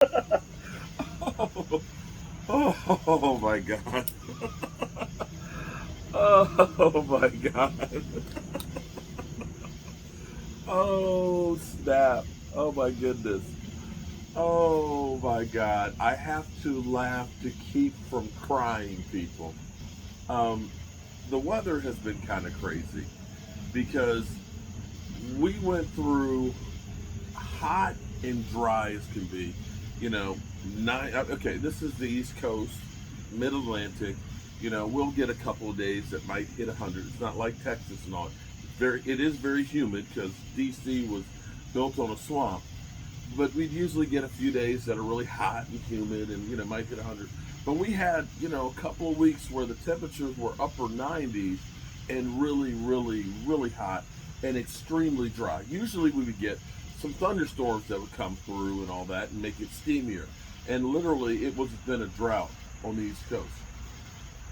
Oh, oh my God. Oh my God. Oh snap. Oh my goodness. Oh my God. I have to laugh to keep from crying, people. Um, the weather has been kind of crazy because we went through hot and dry as can be. You know, okay, this is the East Coast, Mid Atlantic. You know, we'll get a couple of days that might hit 100. It's not like Texas and all. It is very humid because DC was built on a swamp. But we'd usually get a few days that are really hot and humid, and might hit 100. But we had a couple of weeks where the temperatures were upper 90s and really, really, really hot and extremely dry. Usually we would get some thunderstorms that would come through and all that and make it steamier. And literally, it was been a drought on the East Coast.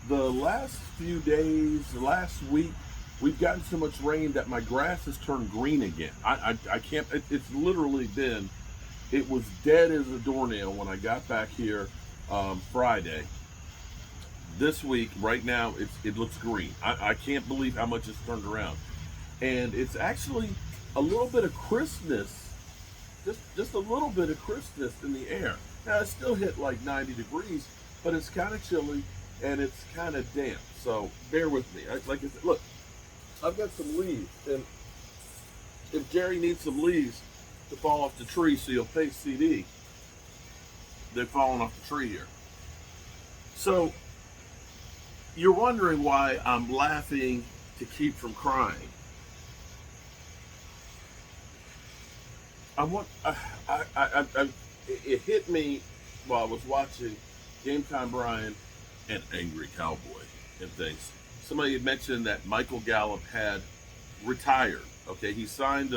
The last few days, the last week, we've gotten so much rain that my grass has turned green again. I can't. It's literally been. It was dead as a doornail when I got back here Friday. This week, right now, it looks green. I can't believe how much it's turned around, and it's actually a little bit of crispness, just a little bit of crispness in the air. Now it still hit like 90 degrees, but it's kind of chilly and it's kind of damp. So bear with me. Like I said, look, I've got some leaves, and if Jerry needs some leaves to fall off the tree so you'll pay CD, they're falling off the tree here. So you're wondering why I'm laughing to keep from crying. I want. It hit me while I was watching Game Time Brian and Angry Cowboy and things. Somebody had mentioned that Michael Gallup had retired. Okay, he signed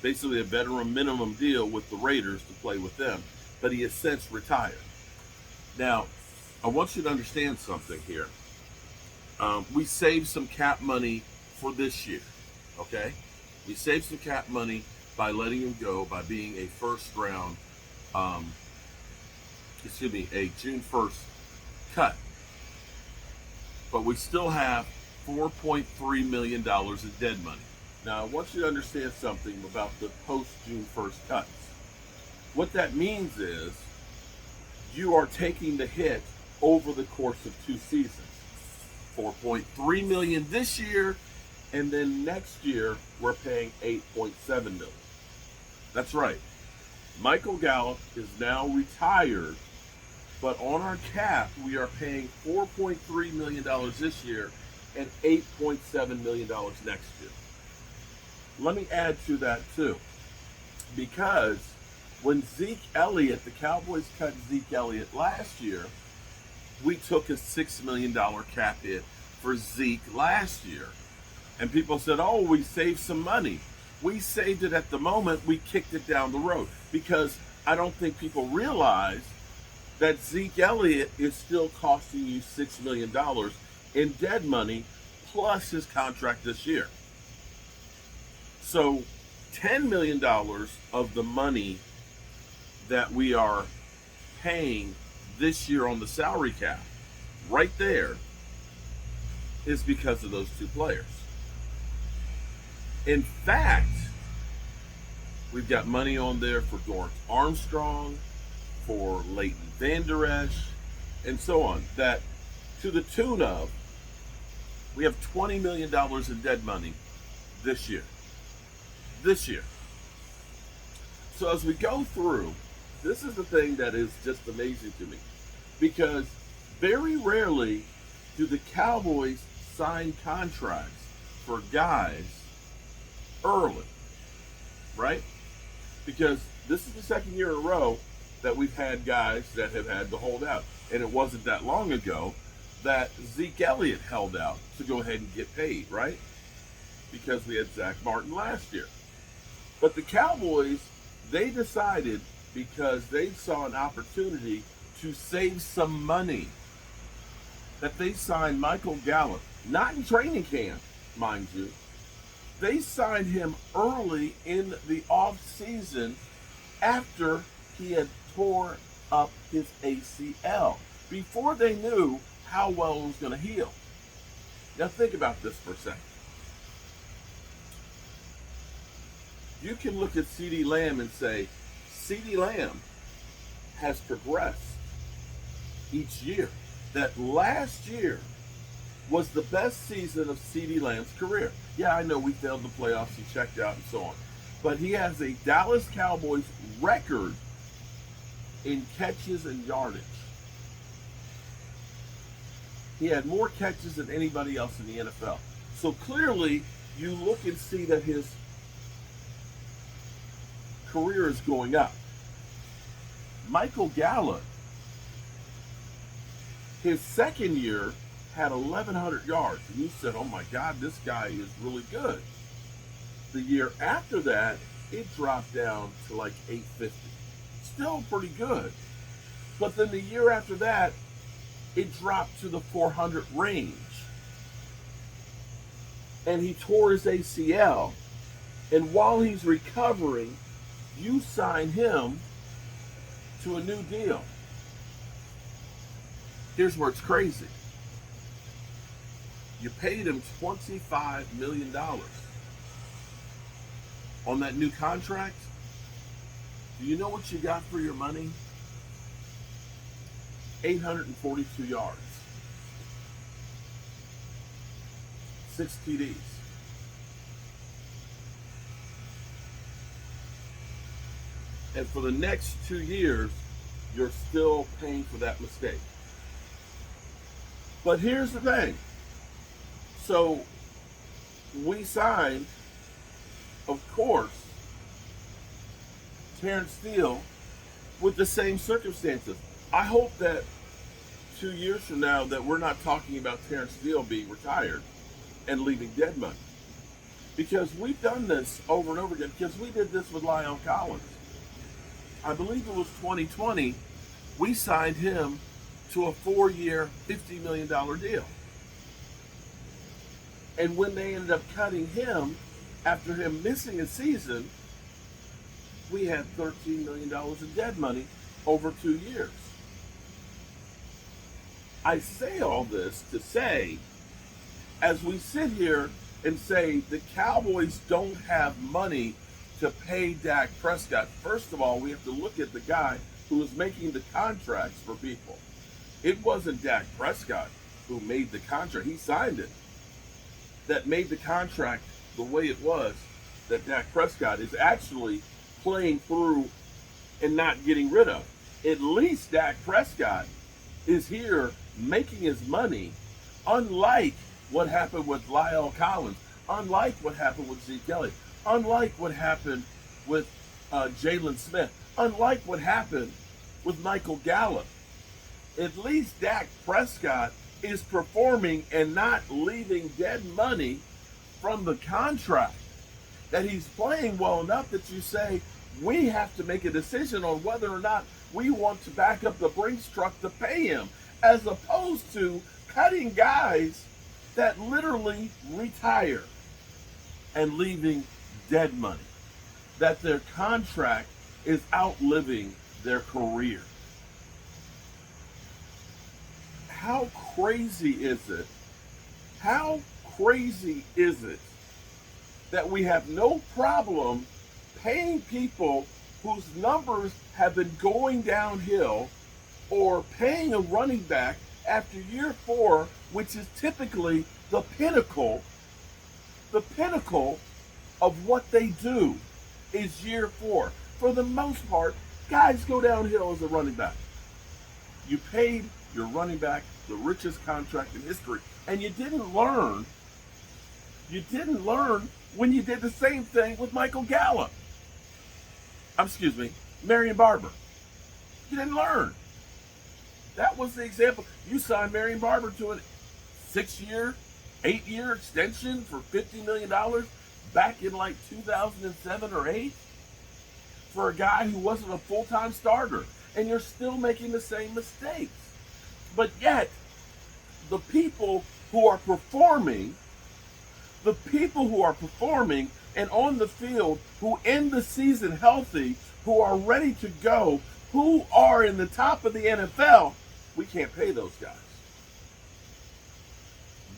basically a veteran minimum deal with the Raiders to play with them, but he has since retired. Now, I want you to understand something here. We saved some cap money for this year. Okay, we saved some cap money by letting him go by being a first round, um, a June 1st cut. But we still have $4.3 million in dead money. Now, I want you to understand something about the post June 1st cuts. What that means is you are taking the hit over the course of 2 seasons. 4.3 million this year, and then next year we're paying 8.7 million. That's right. Michael Gallup is now retired, but on our cap we are paying $4.3 million this year and $8.7 million next year. Let me add to that too, because when Zeke Elliott, the Cowboys cut Zeke Elliott last year, we took a $6 million cap hit for Zeke last year. And people said, oh, we saved some money. We saved it at the moment, we kicked it down the road. Because I don't think people realize that Zeke Elliott is still costing you $6 million in dead money plus his contract this year. So $10 million of the money that we are paying this year on the salary cap, right there, is because of those two players. In fact, we've got money on there for Dorrance Armstrong, for Leighton Vander Esch, and so on, that to the tune of, we have $20 million in dead money this year. This year. So as we go through, this is the thing that is just amazing to me, because very rarely do the Cowboys sign contracts for guys early, right? Because this is the second year in a row that we've had guys that have had to hold out. And it wasn't that long ago that Zeke Elliott held out to go ahead and get paid, right? Because we had Zach Martin last year. But the Cowboys, they decided, because they saw an opportunity to save some money, that they signed Michael Gallup, not in training camp, mind you. They signed him early in the off season after he had tore up his ACL before they knew how well it was going to heal. Now think about this for a second. You can look at CeeDee Lamb and say, CeeDee Lamb has progressed each year. That last year was the best season of CeeDee Lamb's career. Yeah, I know we failed the playoffs, he checked out and so on. But he has a Dallas Cowboys record in catches and yardage. He had more catches than anybody else in the NFL. So clearly, you look and see that his career is going up. Michael Gallup, his second year, had 1,100 yards. And you said, oh my God, this guy is really good. The year after that, it dropped down to like 850. Still pretty good. But then the year after that, it dropped to the 400 range. And he tore his ACL. And while he's recovering, you sign him to a new deal. Here's where it's crazy. You paid him $25 million on that new contract. Do you know what you got for your money? 842 yards, 6 TDs. And for the next 2 years, you're still paying for that mistake. But here's the thing. So we signed, of course, Terrence Steele with the same circumstances. I hope that 2 years from now that we're not talking about Terrence Steele being retired and leaving dead money. Because we've done this over and over again, because we did this with Lyle Collins. I believe it was 2020, we signed him to a 4-year, $50 million deal. And when they ended up cutting him, after him missing a season, we had $13 million in dead money over 2 years. I say all this to say, as we sit here and say the Cowboys don't have money to pay Dak Prescott, first of all, we have to look at the guy who was making the contracts for people. It wasn't Dak Prescott who made the contract. He signed it. That made the contract the way it was, that Dak Prescott is actually playing through and not getting rid of. At least Dak Prescott is here making his money, unlike what happened with Lyle Collins, unlike what happened with Zeke Elliott, unlike what happened with Jalen Smith, unlike what happened with Michael Gallup. At least Dak Prescott is performing and not leaving dead money from the contract. That he's playing well enough that you say, we have to make a decision on whether or not we want to back up the Brinks truck to pay him, as opposed to cutting guys that literally retire and leaving dead money. That their contract is outliving their career. How crazy is it? How crazy is it that we have no problem paying people whose numbers have been going downhill, or paying a running back after year 4, which is typically the pinnacle of what they do is year 4. For the most part, guys go downhill as a running back. You paid your running back the richest contract in history, and you didn't learn when you did the same thing with Michael Gallup. Marion Barber. You didn't learn. That was the example. You signed Marion Barber to a 6-year, 8-year extension for $50 million back in like 2007 or 8 for a guy who wasn't a full-time starter. And you're still making the same mistakes. But yet, the people who are performing and on the field, who end the season healthy, who are ready to go, who are in the top of the NFL, we can't pay those guys.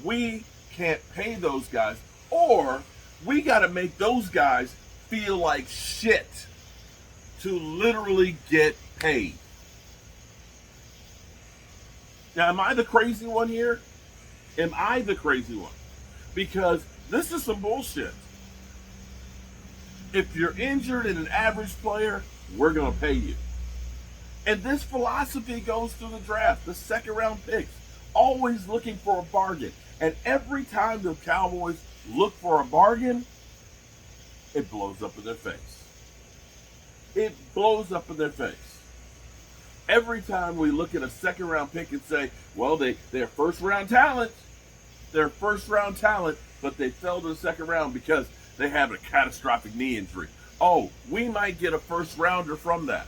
We can't pay those guys, or we got to make those guys feel like shit to literally get paid. Now, am I the crazy one here? Am I the crazy one? Because this is some bullshit. If you're injured and an average player, we're going to pay you. And this philosophy goes through the draft, the second round picks, always looking for a bargain. And every time the Cowboys look for a bargain, it blows up in their face. It blows up in their face. Every time we look at a second round pick and say, well, they're first round talent. They're first round talent, but they fell to the second round because they have a catastrophic knee injury. Oh, we might get a first rounder from that.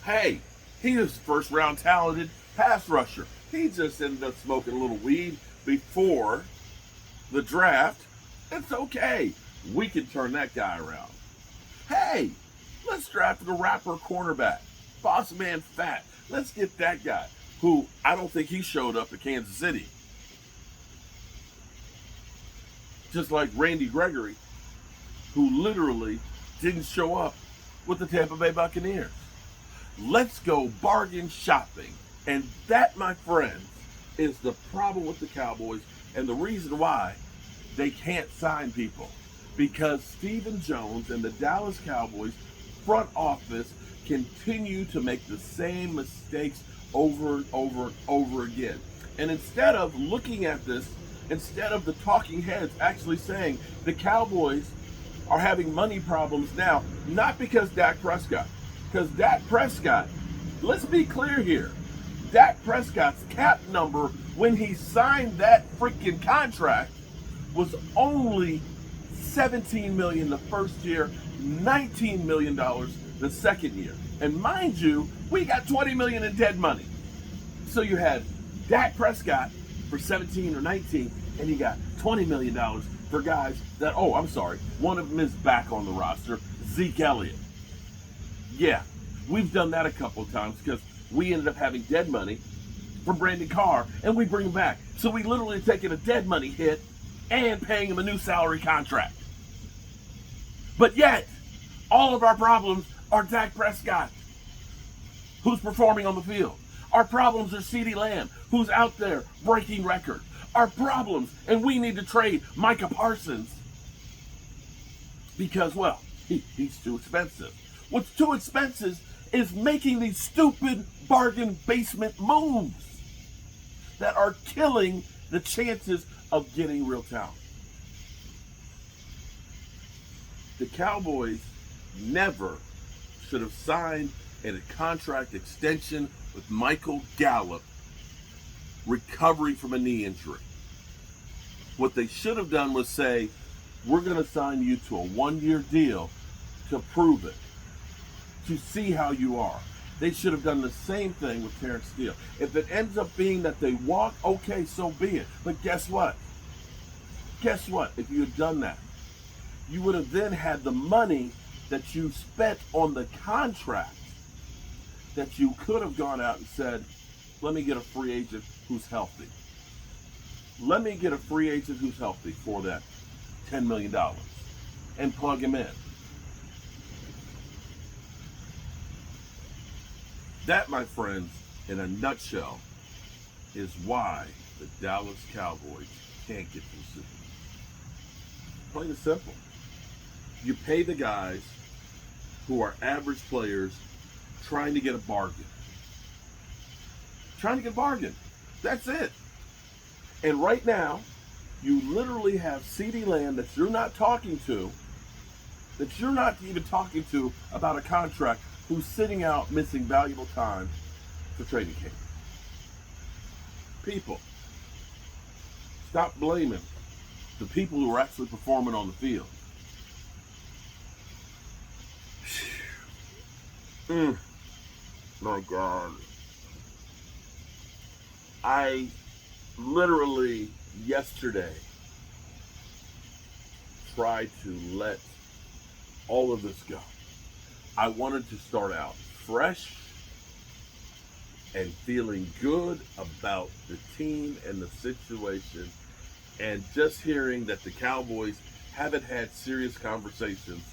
Hey, he is first round talented pass rusher. He just ended up smoking a little weed before the draft. It's okay. We can turn that guy around. Hey, let's draft a rapper cornerback. Boss man fat. Let's get that guy, who I don't think he showed up at Kansas City. Just like Randy Gregory, who literally didn't show up with the Tampa Bay Buccaneers. Let's go bargain shopping. And that, my friends, is the problem with the Cowboys and the reason why they can't sign people. Because Stephen Jones and the Dallas Cowboys front office continue to make the same mistakes over and over and over again. And instead of looking at this, instead of the talking heads actually saying the Cowboys are having money problems now, not because Dak Prescott. Because Dak Prescott, let's be clear here, Dak Prescott's cap number when he signed that freaking contract was only $17 million the first year, $19 million the second year. And mind you, we got $20 million in dead money. So you had Dak Prescott for 17 or 19, and you got $20 million for guys that, oh, I'm sorry, one of them is back on the roster, Zeke Elliott. Yeah, we've done that a couple of times because we ended up having dead money from Brandon Carr, and we bring him back. So we literally are taking a dead money hit and paying him a new salary contract. But yet, all of our problems are Dak Prescott, who's performing on the field. Our problems are CeeDee Lamb, who's out there breaking records. Our problems, and we need to trade Micah Parsons because, well, he's too expensive. What's too expensive is making these stupid bargain basement moves that are killing the chances of getting real talent. The Cowboys never should have signed a contract extension with Michael Gallup recovering from a knee injury. What they should have done was say, we're going to sign you to a one-year deal to prove it, to see how you are. They should have done the same thing with Terrence Steele. If it ends up being that they walk, okay, so be it. But guess what? Guess what? If you had done that, you would have then had the money that you spent on the contract that you could have gone out and said, let me get a free agent who's healthy. Let me get a free agent who's healthy for that $10 million and plug him in. That, my friends, in a nutshell, is why the Dallas Cowboys can't get to the Super Bowl. Plain and simple. You pay the guys who are average players trying to get a bargain. Trying to get a bargain. That's it. And right now, you literally have CeeDee Lamb that you're not talking to, that you're not even talking to about a contract, who's sitting out missing valuable time for training camp. People, stop blaming the people who are actually performing on the field. My God. I literally yesterday tried to let all of this go. I wanted to start out fresh and feeling good about the team and the situation, and just hearing that the Cowboys haven't had serious conversations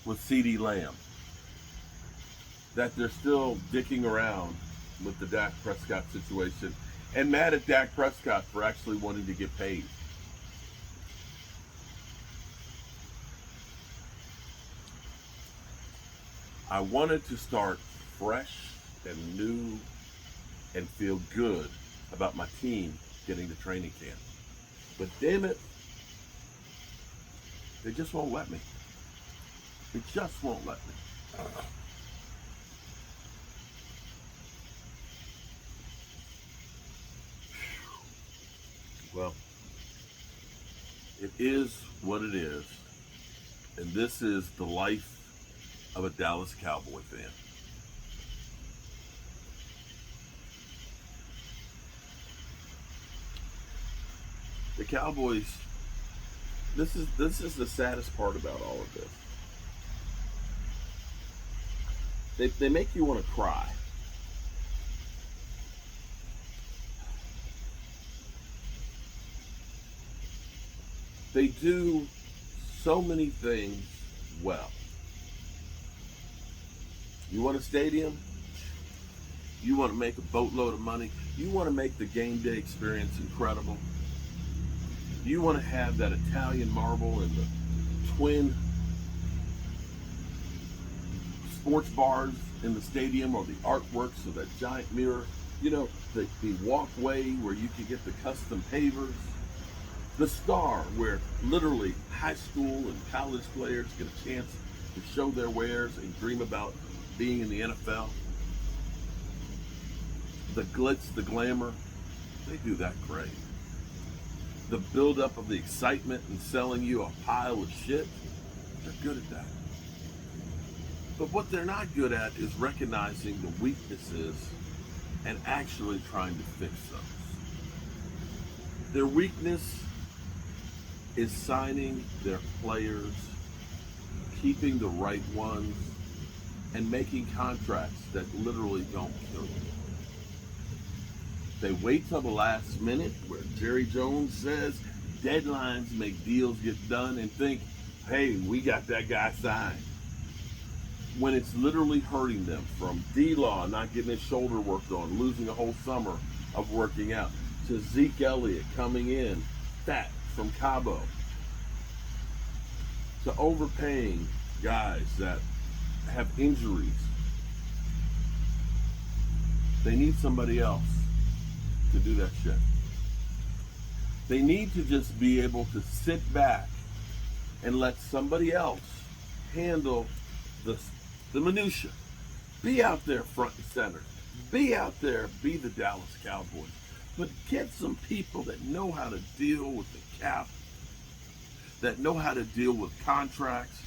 with CeeDee Lamb, that they're still dicking around with the Dak Prescott situation, and mad at Dak Prescott for actually wanting to get paid. I wanted to start fresh and new and feel good about my team getting to training camp. But damn it, they just won't let me. They just won't let me. Well, it is what it is. And this is the life of a Dallas Cowboy fan. The Cowboys, this is the saddest part about all of this. They make you want to cry. They do so many things well. You want a stadium? You want to make a boatload of money? You want to make the game day experience incredible? You want to have that Italian marble and the twin sports bars in the stadium, or the artworks of that giant mirror? You know, the walkway where you can get the custom pavers? The Star, where literally high school and college players get a chance to show their wares and dream about being in the NFL? The glitz, the glamour, they do that great. The buildup of the excitement and selling you a pile of shit, they're good at that. But what they're not good at is recognizing the weaknesses and actually trying to fix those. Their weakness is signing their players, keeping the right ones, and making contracts that literally don't kill you. They wait till the last minute, where Jerry Jones says deadlines make deals get done, and think, hey, we got that guy signed. When it's literally hurting them, from D-Law not getting his shoulder worked on, losing a whole summer of working out, to Zeke Elliott coming in fat from Cabo, to overpaying guys that have injuries. They need somebody else to do that shit. They need to just be able to sit back and let somebody else handle the minutia. Be out there front and center. Be out there, be the Dallas Cowboys. But get some people that know how to deal with the cap, that know how to deal with contracts,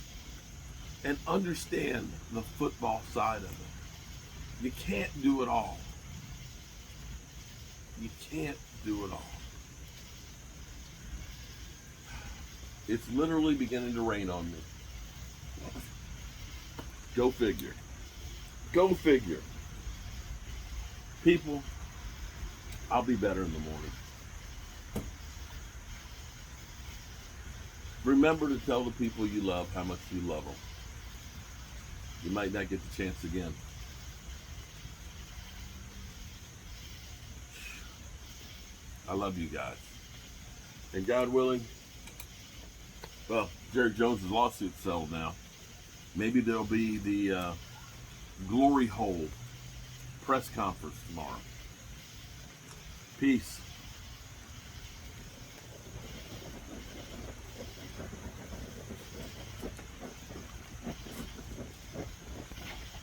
and understand the football side of it. You can't do it all. You can't do it all. It's literally beginning to rain on me. Go figure. Go figure. People, I'll be better in the morning. Remember to tell the people you love how much you love them. You might not get the chance again. I love you guys. And God willing, well, Jerry Jones' lawsuit's settled now. Maybe there'll be the glory hole press conference tomorrow. Peace.